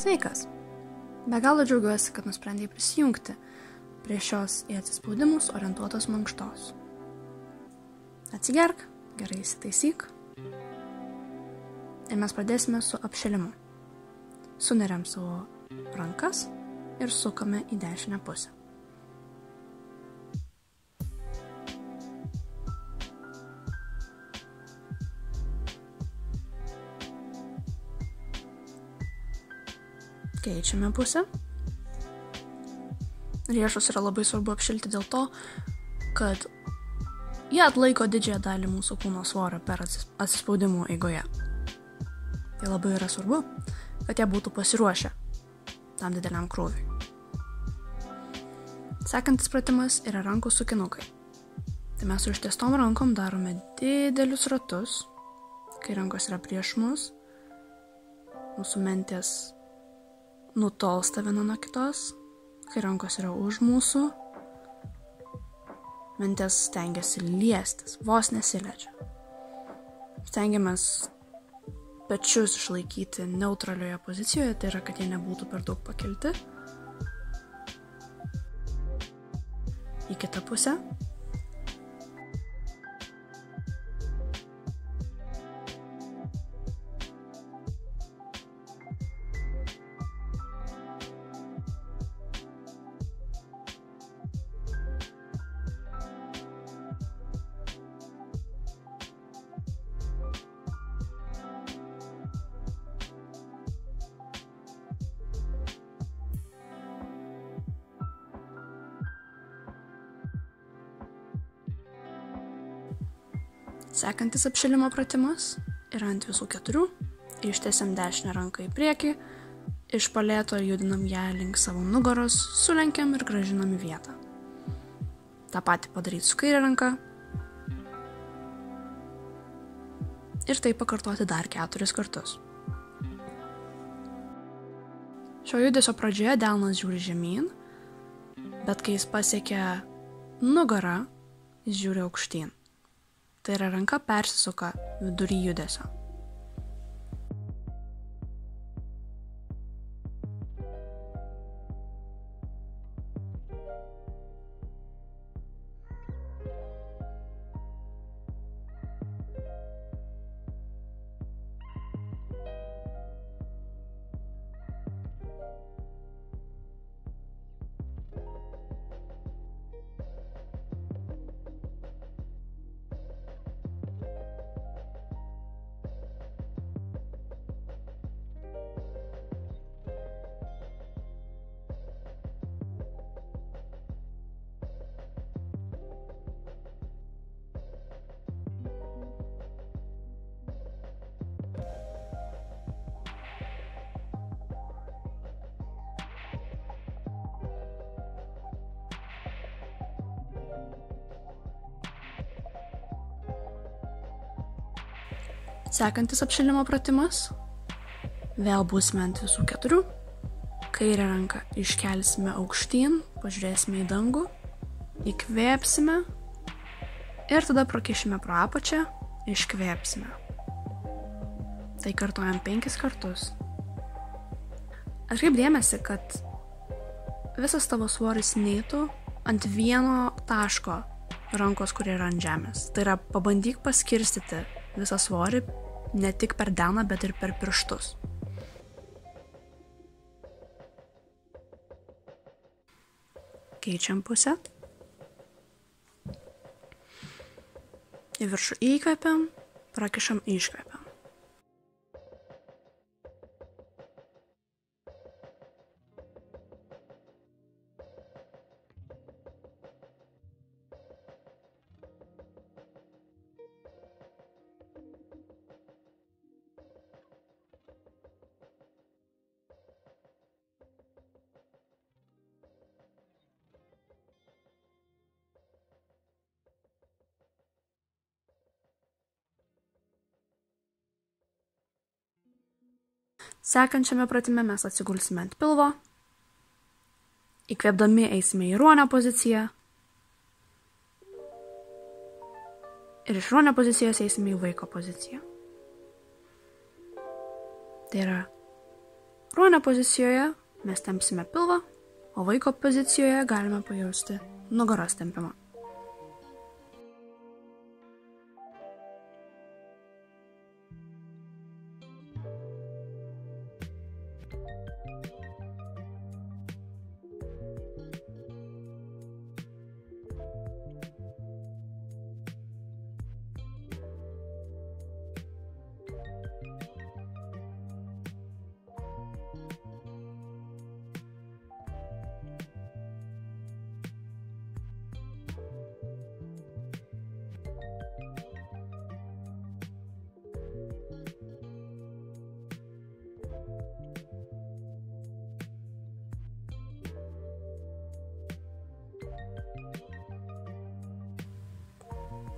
Sveikas! Be galo džiaugiuosi, kad nusprendėjai prisijungti prie šios į atsispaudimus orientuotos mankštos. Atsigerk, gerai įsitaisyk ir mes pradėsime su apšilimu. Suneriam savo rankas ir sukame į dešinę pusę. Keičiame pusę. Riešus yra labai svarbu apšilti dėl to, kad jie atlaiko didžiąją dalį mūsų kūno svorio per atsispaudimų eigoje. Tai labai yra svarbu, kad jie būtų pasiruošę tam dideliam krūviui. Sekantis pratimas yra rankų sukinukai. Tai mes su ištiestom rankom darome didelius ratus, kai rankos yra prieš mus, mūsų mentės nutolsta viena nuo kitos, kai rankos yra už mūsų, mentės stengiasi liestis, vos nesiliečia. Stengiamės pečius išlaikyti neutralioje pozicijoje, tai yra, kad jie nebūtų per daug pakelti. Į kitą pusę. Sekantis apšilimo pratimas yra ant visų 4. Ištiesiam dešinę ranką į priekį, iš palėto judinam ją link savo nugaros, sulenkiam ir grąžinam į vietą. Ta patį padaryti su kairė ranka. Ir tai pakartoti dar 4 kartus. Šio judesio pradžioje delnas žiūri žemyn, bet kai jis pasiekia nugarą, jis žiūri aukštyn. Tai yra ranka persisuka vidury judesio. Sekantis apšilimo pratimas. Vėl būsime ant visų 4. Kairę ranką iškelsime aukštyn, pažiūrėsime į dangų, įkvėpsime ir tada prakišime pro apačią, iškvėpsime. Tai kartojam 5 kartus. Atkreip dėmesį, kad visas tavo svoris neitų ant vieno taško rankos, kurie yra ant žemės. Tai yra, pabandyk paskirstyti visą svorį ne tik per delną, bet ir per pirštus. Keičiam pusę. Į viršų įkvepiam, prakišam, iškvepiam. Sekančiame pratime mes atsigulsime ant pilvo. Įkvėpdami eisime į ruonio poziciją. Ir iš ruonio pozicijos eisime į vaiko poziciją. Tai yra Ruonio pozicijoje mes tempsime pilvą, o vaiko pozicijoje galime pajausti nugaros tempimą.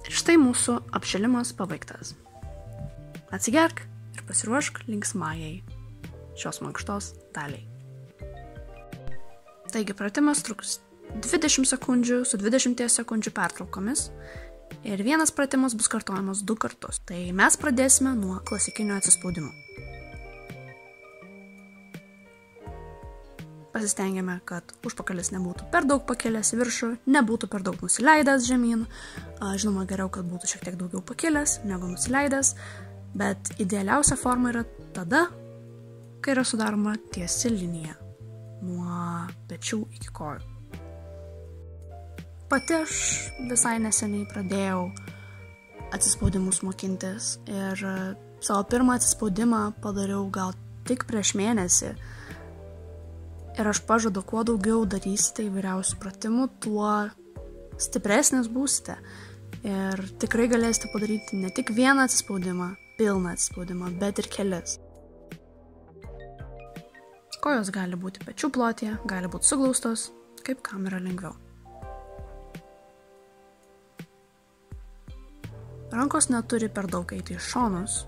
Ir štai mūsų apšilimas pabaigtas. Atsigerk ir pasiruošk linksmajai šios mankštos daliai. Taigi pratimas truks 20 sekundžių su 20 sekundžių pertraukomis ir vienas pratimas bus kartojamas 2 kartus. Tai mes pradėsime nuo klasikinio atsispaudimo. Pasistengiame, kad užpakalis nebūtų per daug pakilęs į viršų, nebūtų per daug nusileidęs žemyn. Žinoma, geriau, kad būtų šiek tiek daugiau pakilęs negu nusileidęs, bet idealiausia forma yra tada, kai yra sudaroma tiesi linija nuo pečių iki kojų. Pati aš visai neseniai pradėjau atsispaudimus mokintis ir savo pirmą atsispaudimą padariau gal tik prieš mėnesį. Ir aš pažadu, kuo daugiau darysite įvairiausių pratimų, tuo stipresnis būsite. Ir tikrai galėsite padaryti ne tik vieną atsispaudimą, pilną atsispaudimą, bet ir kelis. Kojos gali būti pečių plotyje, gali būti suglaustos, kaip kam yra lengviau. Rankos neturi per daug eiti į šonus.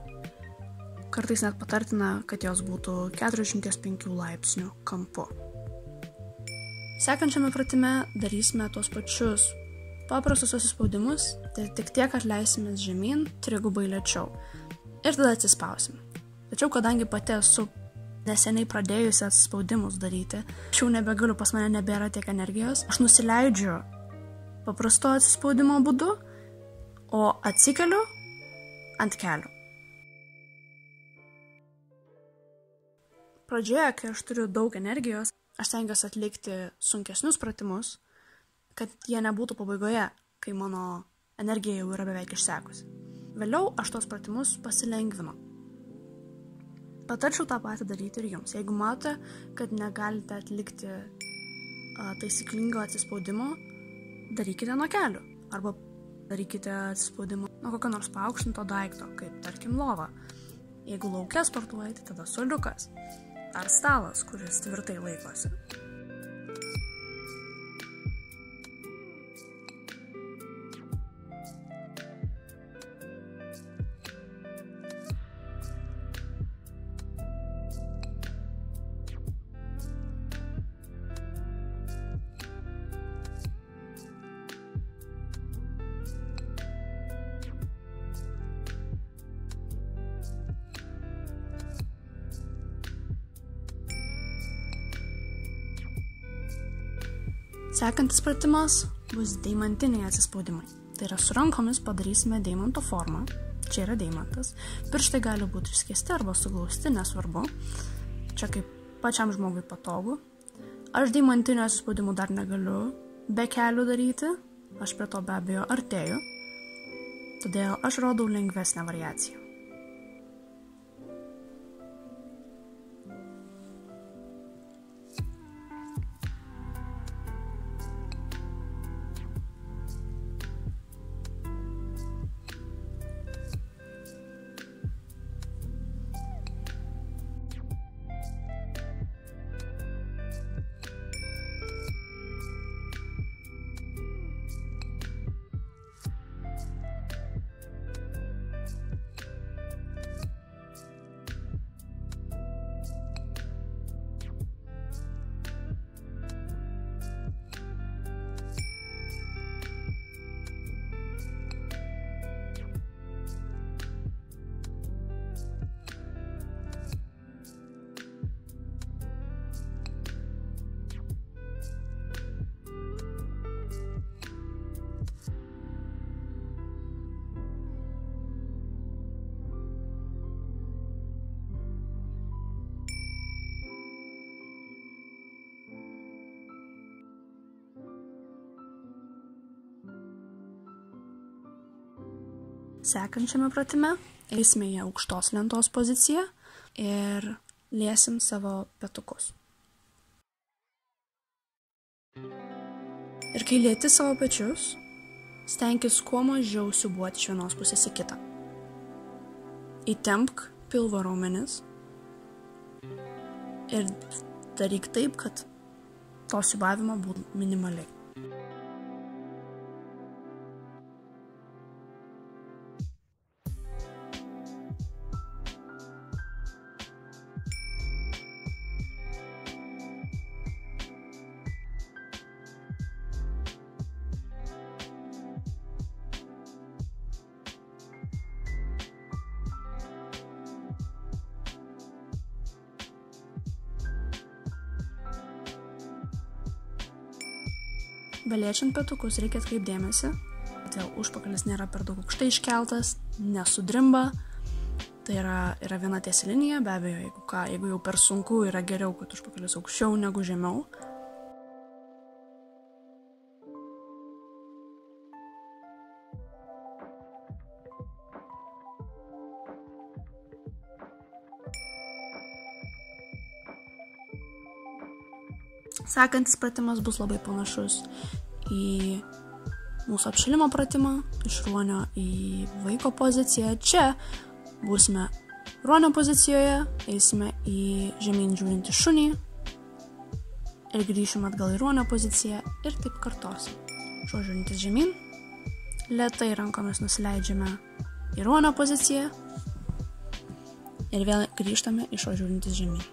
Kartais net patartina, kad jos būtų 45 laipsnių kampu. Sekančiame pratime darysime tos pačius paprastus atsispaudimus, tai tik tiek atleisimės žemyn 3 lėčiau ir tada atsispausim. Tačiau kadangi pati esu neseniai pradėjusi atsispaudimus daryti, tačiau nebegaliu, pas mane nebėra tiek energijos, aš nusileidžiu paprasto atsispaudimo būdu, o atsikeliu ant kelių. Pradžioje, kai aš turiu daug energijos, aš stengiuosi atlikti sunkesnius pratimus, kad jie nebūtų pabaigoje, kai mano energija jau yra beveik išsekusi. Vėliau aš tos pratimus pasilengvinu. Patarčiau tą patį daryti ir jums. Jeigu matote, kad negalite atlikti taisyklingo atsispaudimo, darykite nuo kelių. Arba darykite atsispaudimą nuo kokio nors paaukštinto daikto, kaip tarkim lova. Jeigu lauke sportuojate, tada suoliukas. Ar stalas, kuris tvirtai laikosi. Sekantis pratimas bus deimantiniai atsispaudimai. Tai yra su rankomis padarysime deimanto formą. Čia yra deimantas. Pirštai gali būti išskėsti arba suglausti, nesvarbu. Čia kaip pačiam žmogui patogu. Aš deimantinių atsispaudimų dar negaliu be kelių daryti. Aš prie to be abejo artėju. Todėl aš rodau lengvesnę variaciją. Sekančiame pratime eisime į aukštos lentos poziciją ir liesim savo petukus. Ir kai lieti savo pečius, stenkis kuo mažiau siūbuoti iš vienos pusės į kitą. Įtempk pilvo raumenis ir daryk taip, kad to siūbavimo būtų minimaliai. Beliečiant petukus reikia atkreipdėmėsi, kad užpakalis nėra per daug aukštai iškeltas, nesudrimba. Tai yra viena tiesi linija, be abejo, jeigu jau per sunku, yra geriau, kad užpakalis aukščiau negu žemiau. Sekantis pratimas bus labai panašus į mūsų apšilimo pratimą, iš ruonio į vaiko poziciją. Čia būsime ruonio pozicijoje, eisime į žemyn žiūrintį šunį ir grįšim atgal į ruonio poziciją ir taip kartosim. Šuo žiūrintis žemyn, lėtai rankomis nusileidžiame į ruonio poziciją ir vėl grįžtame į šuo žiūrintis žemyn.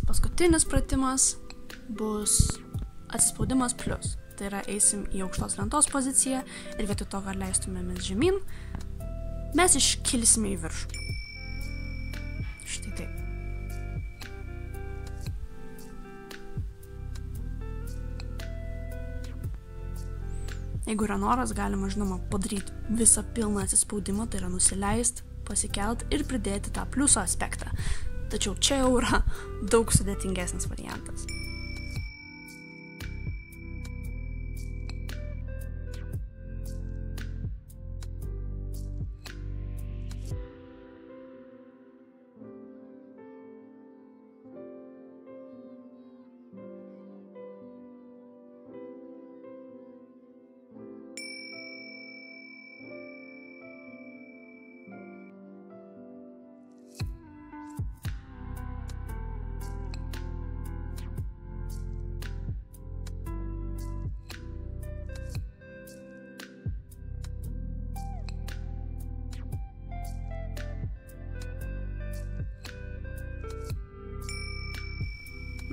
Paskutinis pratimas bus atsispaudimas plius. Tai yra eisim į aukštos lentos poziciją ir vietoj to, kad leistumėmės žemyn, mes iškilsime į viršų. Štai taip. Jeigu yra noras, galima, žinoma, padaryti visą pilną atsispaudimą, tai yra nusileist, pasikelt ir pridėti tą pliuso aspektą. Tačiau čia jau yra daug sudėtingesnis variantas.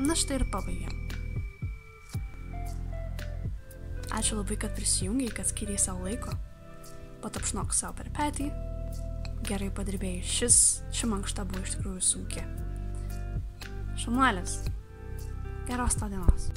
Na štai ir pabaigėm. Ačiū labai, kad prisijungiai, kad skyrei savo laiko. Patapšnok savo per petį. Gerai padirbėjai. Ši mankšta buvo iš tikrųjų sunki. Šaunuolis. Geros tau dienos.